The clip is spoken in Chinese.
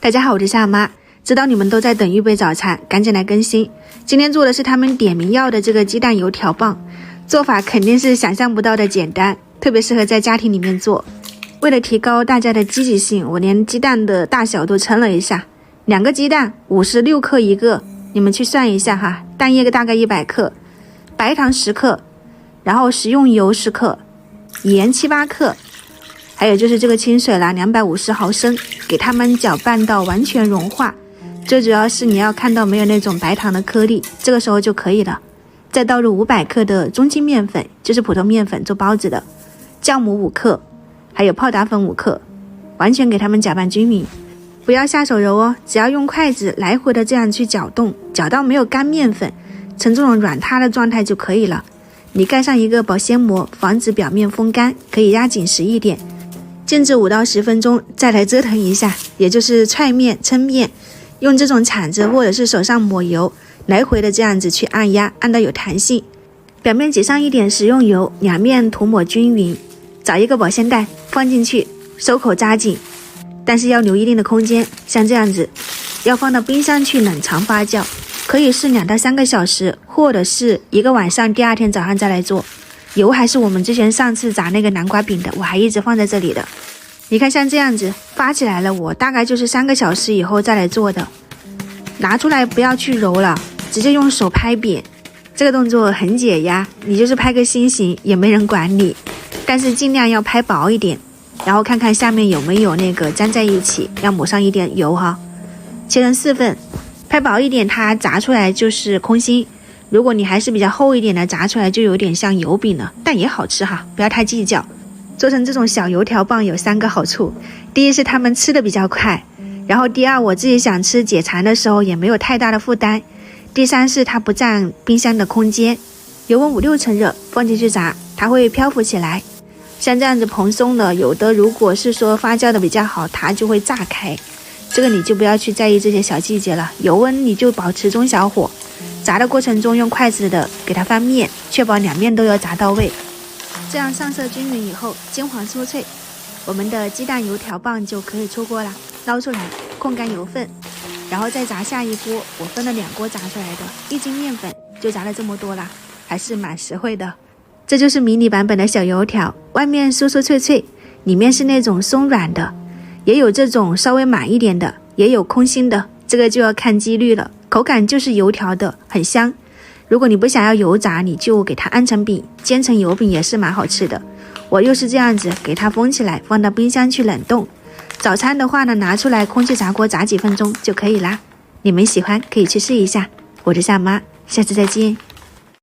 大家好，我是夏妈。知道你们都在等预备早餐，赶紧来更新。今天做的是他们点名要的这个鸡蛋油条棒，做法肯定是想象不到的简单，特别适合在家庭里面做。为了提高大家的积极性，我连鸡蛋的大小都称了一下，2个鸡蛋56克一个，你们去算一下哈，蛋液大概100克，白糖10克，然后食用油10克，盐7、8克，还有就是这个清水啦，250毫升，给它们搅拌到完全融化。最主要是你要看到没有那种白糖的颗粒，这个时候就可以了。再倒入500克的中筋面粉，就是普通面粉做包子的，酵母5克，还有泡打粉5克，完全给它们搅拌均匀。不要下手揉哦，只要用筷子来回的这样去搅动，搅到没有干面粉，呈这种软塌的状态就可以了。你盖上一个保鲜膜，防止表面风干，可以压紧实一点。静置5到10分钟，再来折腾一下，也就是踹面、抻面，用这种铲子或者是手上抹油，来回的这样子去按压，按到有弹性。表面挤上一点食用油，两面涂抹均匀，找一个保鲜袋放进去，收口扎紧，但是要留一定的空间，像这样子，要放到冰箱去冷藏发酵，可以是2到3个小时，或者是1个晚上，第2天早上再来做。油还是我们之前上次炸那个南瓜饼的，我还一直放在这里的。你看像这样子发起来了，我大概就是3个小时以后再来做的。拿出来不要去揉了，直接用手拍扁，这个动作很解压，你就是拍个心形也没人管你，但是尽量要拍薄一点，然后看看下面有没有那个粘在一起，要抹上一点油哈。切成4份，拍薄一点它炸出来就是空心，如果你还是比较厚一点的，炸出来就有点像油饼了，但也好吃哈，不要太计较。做成这种小油条棒有3个好处，第一是他们吃的比较快，然后第2我自己想吃解馋的时候也没有太大的负担，第3是它不占冰箱的空间。油温5、6成热，放进去炸，它会漂浮起来，像这样子蓬松的，有的如果是说发酵的比较好，它就会炸开，这个你就不要去在意这些小细节了。油温你就保持中小火，炸的过程中用筷子的给它翻面，确保2面都要炸到位，这样上色均匀以后，金黄酥脆，我们的鸡蛋油条棒就可以出锅了。捞出来，控干油分，然后再炸下一锅。我分了2锅炸出来的，1斤面粉就炸了这么多啦，还是蛮实惠的。这就是迷你版本的小油条，外面酥酥脆脆，里面是那种松软的，也有这种稍微满一点的，也有空心的，这个就要看几率了。口感就是油条的，很香。如果你不想要油炸，你就给它安成饼，煎成油饼也是蛮好吃的。我又是这样子给它封起来，放到冰箱去冷冻。早餐的话呢，拿出来空气炸锅炸几分钟就可以啦。你们喜欢可以去试一下。我是夏妈，下次再见。